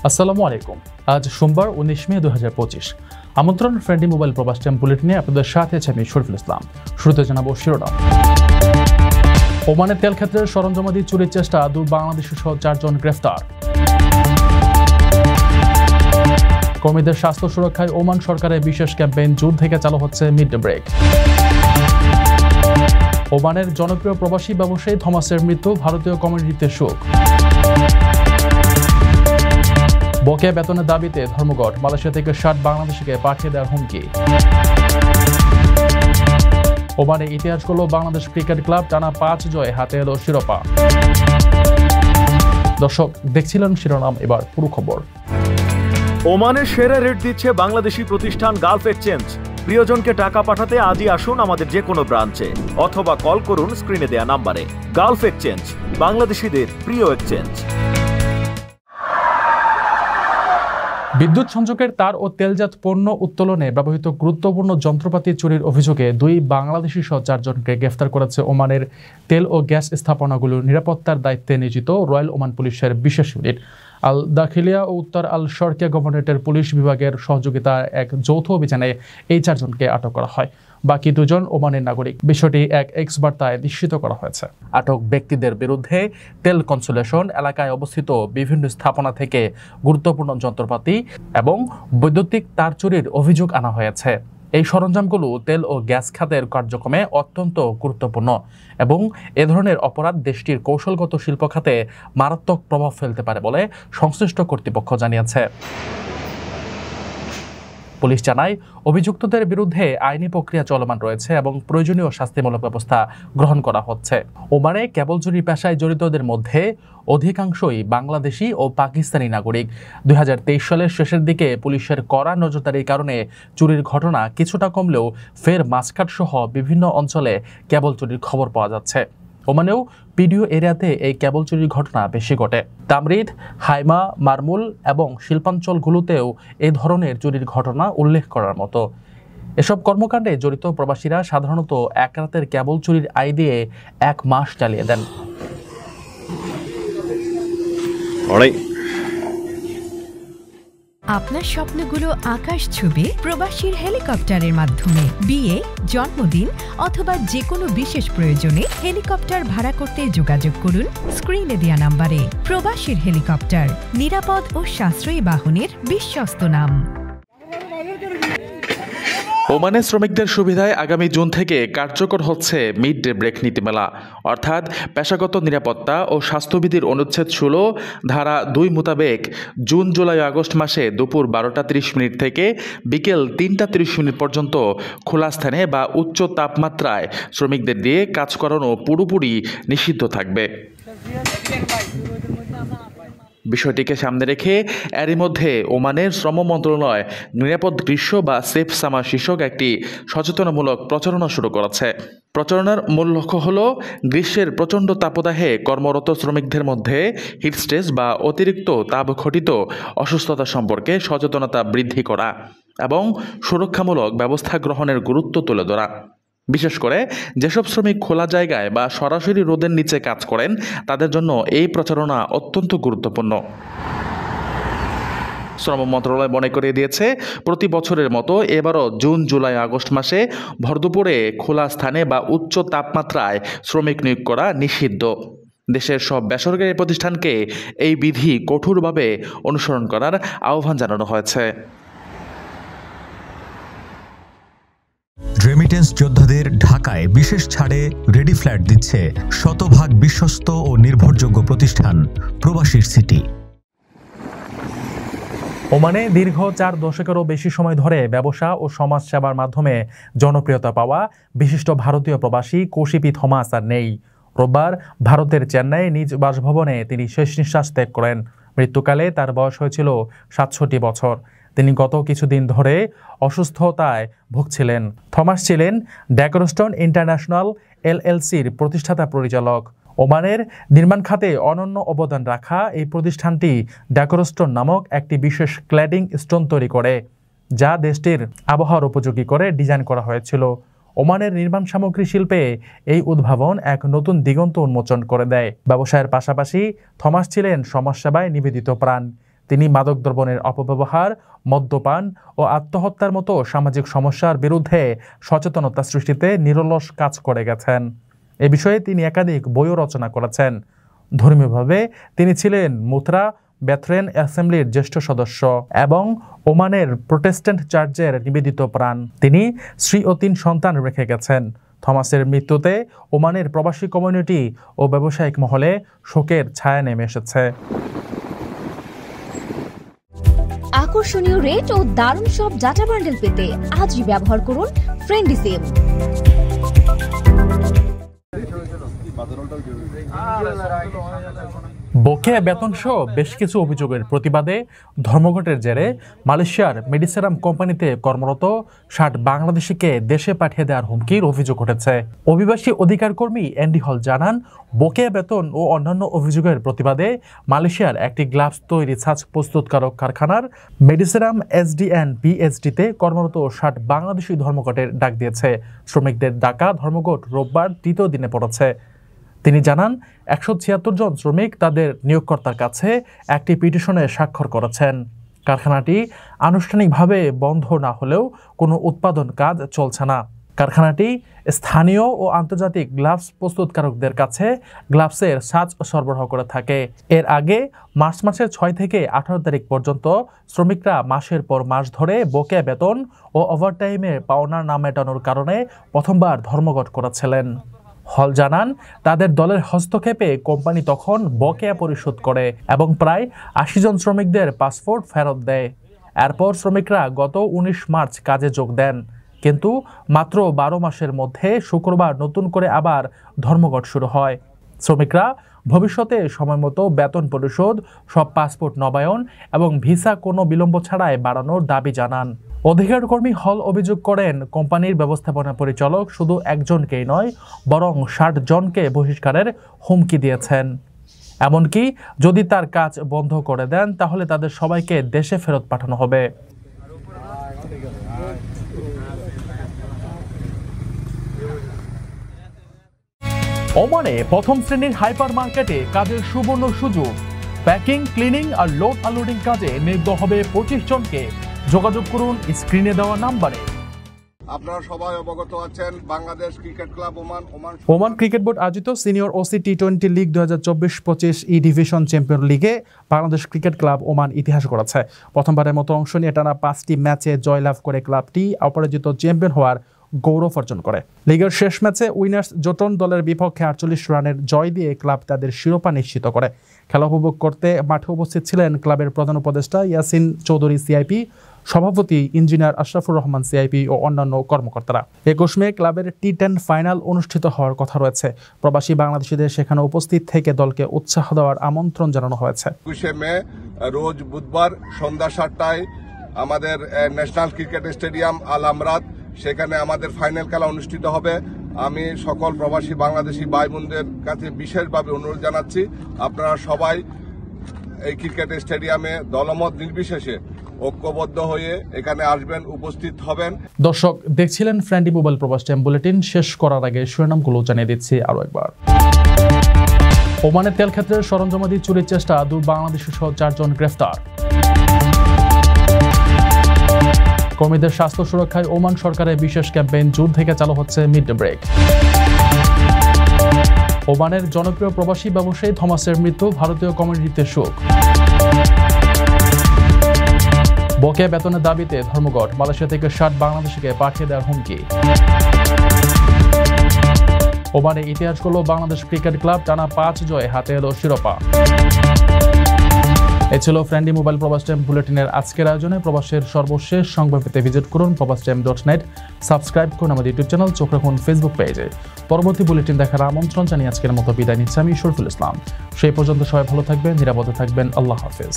আসসালামু আলাইকুম। আজ সোমবার 19 মে 2025। আমন্ত্রণ ফ্রেন্ডলি মোবাইল প্রবাস টাইম বুলেটিনে আপনাদের সাথে আছে আমি শরীফুল ইসলাম। শুরুতে জানাবো শিরোনাম। ওমানের তেল ক্ষেত্রের সরঞ্জামাদি চুরির চেষ্টা, দূর বাংলাদেশি সহ 4 জন গ্রেফতার। কর্মীদের স্বাস্থ্য সুরক্ষায় ওমান সরকারের বিশেষ ক্যাম্পেইন, জুন থেকে চালু হচ্ছে মিড ডে ব্রেক। ওমানের জনপ্রিয় প্রবাসী ব্যবসায়ী থমাসের মৃত্যু, ভারতীয় কমিউনিটিতে শোক। বকেয়া বেতনের দাবিতে ধর্মঘট, মালয়েশিয়া থেকে 60 বাংলাদেশিকে পাঠিয়ে দেওয়ার হুমকি। ওমানে ইতিহাস করল বাংলাদেশ ক্রিকেট ক্লাব, টানা 5 জয়ে হাতে এলো শিরোপা। দর্শক দেখছিলেন শিরোনাম, এবার পুরো খবর। ওমানের সেরা রেট দিচ্ছে বাংলাদেশি প্রতিষ্ঠান গালফ এক্সচেঞ্জ। প্রিয়জনকে টাকা পাঠাতে আজই আসুন আমাদের যে কোনো ব্রাঞ্চে অথবা কল করুন স্ক্রিনে দেয়া নাম্বারে। গালফ এক্সচেঞ্জ, বাংলাদেশিদের প্রিয় এক্সচেঞ্জ। বিদ্যুৎ সংযোগের তার ও তেলজাত পণ্য উত্তোলনে ব্যবহৃত গুরুত্বপূর্ণ যন্ত্রপাতি চুরির অভিযোগে 2 বাংলাদেশি সহ 4 জনকে গ্রেফতার করেছে ওমানের তেল ও গ্যাস স্থাপনাগুলোর নিরাপত্তার দায়িত্বে নিয়োজিত রয়্যাল ওমান পুলিশের বিশেষ ইউনিট। আল দাখিলিয়া ও উত্তর আল শর্কিয়া গভর্নরেটের পুলিশ বিভাগের সহযোগিতায় এক যৌথ অভিযানে এই 4 জনকে আটক করা হয়। বাকি 2 জন ওমানের নাগরিক। বিষয়টি এক এক্স বার্তায় নিশ্চিত করা হয়েছে। আটক ব্যক্তিদের বিরুদ্ধে তেল কনসোলেশন এলাকায় অবস্থিত বিভিন্ন স্থাপনা থেকে গুরুত্বপূর্ণ যন্ত্রপাতি এবং বৈদ্যুতিক তার চুরির অভিযোগ আনা হয়েছে। এই সরঞ্জামগুলো তেল ও গ্যাস খাতের কার্যক্রমে অত্যন্ত গুরুত্বপূর্ণ এবং এ ধরনের অপরাধ দেশটির কৌশলগত শিল্প খাতে মারাত্মক প্রভাব ফেলতে পারে বলে সংশ্লিষ্ট কর্তৃপক্ষ জানিয়েছে। পুলিশ জানায়, অভিযুক্তদের বিরুদ্ধে আইনি প্রক্রিয়া চলমান রয়েছে এবং প্রয়োজনীয় শাস্তিমূলক ব্যবস্থা গ্রহণ করা হচ্ছে। ওমানে কেবল চুরি পেশায় জড়িতদের মধ্যে অধিকাংশই বাংলাদেশি ও পাকিস্তানি নাগরিক। 2023 সালের শেষের দিকে পুলিশের কড়া নজরদারির কারণে চুরির ঘটনা কিছুটা কমলেও ফের মাসকাট সহ বিভিন্ন অঞ্চলে কেবল চুরির খবর পাওয়া যাচ্ছে। ওমানেও পিডিও এরিয়াতে এই কেবল চুরির ঘটনা বেশি ঘটে। তামরিদ, হাইমা, মারমুল এবং শিল্পাঞ্চলগুলোতেও এই ধরনের চুরির ঘটনা উল্লেখ করার মতো। এসব কর্মকাণ্ডে জড়িত প্রবাসীরা সাধারণত এক রাতের কেবল চুরির আয় দিয়ে 1 মাস চালিয়ে দেন। আপনার স্বপ্নগুলো আকাশ ছুবে প্রবাসীর হেলিকপ্টারের মাধ্যমে। বিয়ে, জন্মদিন অথবা যে কোনো বিশেষ প্রয়োজনে হেলিকপ্টার ভাড়া করতে যোগাযোগ করুন স্ক্রিনে দেয়া নাম্বারে। প্রবাসীর হেলিকপ্টার, নিরাপদ ও সাশ্রয়ী বাহনের বিশ্বস্ত নাম। ওমানের শ্রমিকদের সুবিধায় আগামী জুন থেকে কার্যকর হচ্ছে মিড ডে ব্রেক নীতিমালা, অর্থাৎ পেশাগত নিরাপত্তা ও স্বাস্থ্যবিধির অনুচ্ছেদ 16 ধারা 2 মোতাবেক জুন, জুলাই, আগস্ট মাসে দুপুর 12টা 30 মিনিট থেকে বিকেল 3টা 30 মিনিট পর্যন্ত খোলা স্থানে বা উচ্চ তাপমাত্রায় শ্রমিকদের দিয়ে কাজ করানো পুরোপুরি নিষিদ্ধ থাকবে। বিষয়টিকে সামনে রেখে এরই মধ্যে ওমানের শ্রম মন্ত্রণালয় নিরাপদ গ্রীষ্ম বা সেফ সামার শীর্ষক একটি সচেতনামূলক প্রচারণা শুরু করেছে। প্রচারণার মূল লক্ষ্য হল গ্রীষ্মের প্রচণ্ড তাপদাহে কর্মরত শ্রমিকদের মধ্যে হিটস্ট্রেস বা অতিরিক্ত তাপঘটিত অসুস্থতা সম্পর্কে সচেতনতা বৃদ্ধি করা এবং সুরক্ষামূলক ব্যবস্থা গ্রহণের গুরুত্ব তুলে ধরা। বিশেষ করে যেসব শ্রমিক খোলা জায়গায় বা সরাসরি রোদের নিচে কাজ করেন তাদের জন্য এই প্রচারণা অত্যন্ত গুরুত্বপূর্ণ। শ্রম মন্ত্রণালয় মনে করিয়ে দিয়েছে, প্রতি বছরের মতো এবারও জুন, জুলাই, আগস্ট মাসে ভরদুপুরে খোলা স্থানে বা উচ্চ তাপমাত্রায় শ্রমিক নিয়োগ করা নিষিদ্ধ। দেশের সব বেসরকারি প্রতিষ্ঠানকে এই বিধি কঠোরভাবে অনুসরণ করার আহ্বান জানানো হয়েছে। রেমিটেন্স যোদ্ধাদের ঢাকায় বিশেষ ছাড়ে রেডি ফ্ল্যাট দিচ্ছে শতভাগ বিশ্বস্ত ও নির্ভরযোগ্য প্রতিষ্ঠান প্রবাসীর সিটি। ওমানে দীর্ঘ 4 দশকেরও বেশি সময় ধরে ব্যবসা ও সমাজ সেবার মাধ্যমে জনপ্রিয়তা পাওয়া বিশিষ্ট ভারতীয় প্রবাসী কৌশিপী থমাস আর নেই। রোববার ভারতের চেন্নাইয়ে নিজ বাসভবনে তিনি শেষ নিঃশ্বাস ত্যাগ করেন। মৃত্যুকালে তার বয়স হয়েছিল 67 বছর। তিনি গত কিছুদিন ধরে অসুস্থতায় ভুগছিলেন। থমাস ছিলেন ড্যাকরস্টন ইন্টারন্যাশনাল LLCর প্রতিষ্ঠাতা পরিচালক। ওমানের নির্মাণ খাতে অনন্য অবদান রাখা এই প্রতিষ্ঠানটি ড্যাকরস্টন নামক একটি বিশেষ ক্ল্যাডিং স্টোন তৈরি করে, যা দেশটির আবহাওয়ার উপযোগী করে ডিজাইন করা হয়েছিল। ওমানের নির্মাণ সামগ্রী শিল্পে এই উদ্ভাবন এক নতুন দিগন্ত উন্মোচন করে দেয়। ব্যবসায়ের পাশাপাশি থমাস ছিলেন সমাজসেবায় নিবেদিত প্রাণ। তিনি মাদক দ্রব্যের অপব্যবহার, মদ্যপান ও আত্মহত্যার মতো সামাজিক সমস্যার বিরুদ্ধে সচেতনতা সৃষ্টিতে নিরলস কাজ করে গেছেন। এ বিষয়ে তিনি একাধিক বইও রচনা করেছেন। ধর্মীয়ভাবে তিনি ছিলেন মুত্রা ব্যাথরেন অ্যাসেম্বলির জ্যেষ্ঠ সদস্য এবং ওমানের প্রোটেস্ট্যান্ট চার্চের নিবেদিত প্রাণ। তিনি স্ত্রী ও 3 সন্তান রেখে গেছেন। থমাসের মৃত্যুতে ওমানের প্রবাসী কমিউনিটি ও ব্যবসায়িক মহলে শোকের ছায়া নেমে এসেছে। আকর্ষণীয় রেট ও দারুণ সব ডাটা বান্ডেল পেতে আজই ব্যবহার করুন ফ্রেন্ডলি সিম। বকেয়া বেতন সহ বেশ কিছু অভিযোগের প্রতিবাদে ধর্মঘটের জেরে মালয়েশিয়ার মেডিসেরাম কোম্পানিতে কর্মরত 60 বাংলাদেশিকে দেশে পাঠিয়ে দেওয়ার হুমকির অভিযোগ উঠেছে। অভিবাসী অধিকার কর্মী অ্যান্ডি হল জানান, বকেয়া বেতন ও অন্যান্য অভিযোগের প্রতিবাদে মালয়েশিয়ার একটি গ্লাভস তৈরি ছাঁচ প্রস্তুতকারক কারখানার মেডিসেরাম SDN BSD-তে কর্মরত 60 বাংলাদেশি ধর্মঘটের ডাক দিয়েছে। শ্রমিকদের ডাকা ধর্মঘট রোববার 3য় দিনে পড়েছে। তিনি জানান, 176 জন শ্রমিক তাদের নিয়োগকর্তার কাছে একটি পিটিশনে স্বাক্ষর করেছেন। কারখানাটি আনুষ্ঠানিকভাবে বন্ধ না হলেও কোনো উৎপাদন কাজ চলছে না। কারখানাটি স্থানীয় ও আন্তর্জাতিক গ্লাভস প্রস্তুতকারকদের কাছে গ্লাভসের ছাঁচ সরবরাহ করে থাকে। এর আগে মার্চ মাসের 6 থেকে 18 তারিখ পর্যন্ত শ্রমিকরা মাসের পর মাস ধরে বকেয়া বেতন ও ওভারটাইমে পাওনা না মেটানোর কারণে প্রথমবার ধর্মঘট করেছিলেন। হল জানান, তাদের দলের হস্তক্ষেপে কোম্পানি তখন বকেয়া পরিশোধ করে এবং প্রায় 80 জন শ্রমিকদের পাসপোর্ট ফেরত দেয়। এরপর শ্রমিকরা গত 19 মার্চ কাজে যোগ দেন, কিন্তু মাত্র 12 মাসের মধ্যে শুক্রবার নতুন করে আবার ধর্মঘট শুরু হয়। শ্রমিকরা ভবিষ্যতে সময়মতো বেতন পরিশোধ, সব পাসপোর্ট নবায়ন এবং ভিসা কোনো বিলম্ব ছাড়াই বাড়ানোর দাবি জানান। অধিকার কর্মী হল অভিযোগ করেন, কোম্পানির ব্যবস্থাপনা পরিচালক শুধু একজনকেই নয়, বরং 60 জনকে বহিষ্কারের হুমকি দিয়েছেন। এমনকি যদি তার কাজ বন্ধ করে দেন তাহলে তাদের সবাইকে দেশে ফেরত পাঠানো হবে। ওমানে প্রথম শ্রেণীর হাইপার মার্কেটে কাজের সুবর্ণ সুযোগ। প্যাকিং, ক্লিনিং আর লোড আনলোডিং কাজে নিয়োগ হবে 25 জনকে। যোগাযোগ করুন স্ক্রিনে দেওয়া নাম্বারে। আপনারা সবাই অবগত আছেন, Bangladesh cricket club Oman cricket board আয়োজিত senior OC T20 league 2024-25 division champion লিগে বাংলাদেশ ক্রিকেট ক্লাব ওমান ইতিহাস গড়েছে। প্রথমবারের মতো অংশ নিয়ে টানা 5টি ম্যাচে জয়লাভ করে ক্লাবটি অপরাজিত চ্যাম্পিয়ন হওয়ার গৌরব অর্জন করে। লিগের শেষ ম্যাচে উইনার্স জোটন দলের বিপক্ষে 48 রানের জয় দিয়ে ক্লাব তাদের শিরোপা নিশ্চিত করে। খেলা উপভোগ করতে মাঠে উপস্থিত ছিলেন ক্লাবের প্রধান উপদেষ্টা ইয়াসিন চৌধুরী CIP, সভাপতি ইঞ্জিনিয়ার আশরাফুর রহমান CIP ও অন্যান্য কর্মকর্তারা। 21 মে ক্লাবের T10 ফাইনাল অনুষ্ঠিত হওয়ার কথা রয়েছে। প্রবাসী বাংলাদেশিদের সেখানে উপস্থিত থেকে দলকে উৎসাহ দেওয়ার আমন্ত্রণ জানানো হয়েছে। 21 মে রোজ বুধবার সন্ধ্যা 7টায় আমাদের ন্যাশনাল ক্রিকেট স্টেডিয়াম আল আমরাত, সেখানে আমাদের ফাইনাল খেলা অনুষ্ঠিত হবে। আমি সকল প্রবাসী বাংলাদেশি ভাই বোনদের কাছে বিশেষভাবে অনুরোধ জানাচ্ছি, আপনারা সবাই এই ক্রিকেট স্টেডিয়ামে দলমত নির্বিশেষে ঐক্যবদ্ধ হয়ে এখানে আসবেন, উপস্থিত হবেন। দর্শক দেখছিলেন ফ্রেন্ডলি মোবাইল প্রবাস টাইম বুলেটিন। শেষ করার আগে শিরোনামগুলো জানিয়ে দিচ্ছি আরো একবার। ওমানের তেল ক্ষেত্রের সরঞ্জামাদি চুরির চেষ্টা, 2 বাংলাদেশি সহ 4 জন গ্রেফতার। কর্মীদের স্বাস্থ্য সুরক্ষায় ওমান সরকারের বিশেষ ক্যাম্পেইন, জুন থেকে চালু হচ্ছে মিড ডে ব্রেক। ওমানের জনপ্রিয় প্রবাসী ব্যবসায়ী থমাসের মৃত্যু, ভারতীয় কমিউনিটিতে শোক। বকেয়া বেতনের দাবিতে ধর্মঘট, মালয়েশিয়া থেকে 60 বাংলাদেশিকে পাঠিয়ে দেওয়ার হুমকি। ওমানে ইতিহাস করল বাংলাদেশ ক্রিকেট ক্লাব, টানা 5 জয়ে হাতে এলো শিরোপা। এ ছিল ফ্রেন্ডলি মোবাইল প্রবাস টাইম বুলেটিনের আজকের আয়োজনে। প্রবাসের সর্বশেষ সংবাদ পেতে ভিজিট করুন probastimes.net, সাবস্ক্রাইব করুন আমাদের ইউটিউব চ্যানেল, চোখ রাখুন ফেসবুক পেজে। পরবর্তী বুলেটিন দেখার আমন্ত্রণ জানিয়ে আজকের মতো বিদায় নিচ্ছি আমি শরীফুল ইসলাম। সেই পর্যন্ত সবাই ভালো থাকবেন, নিরাপদে থাকবেন। আল্লাহ হাফেজ।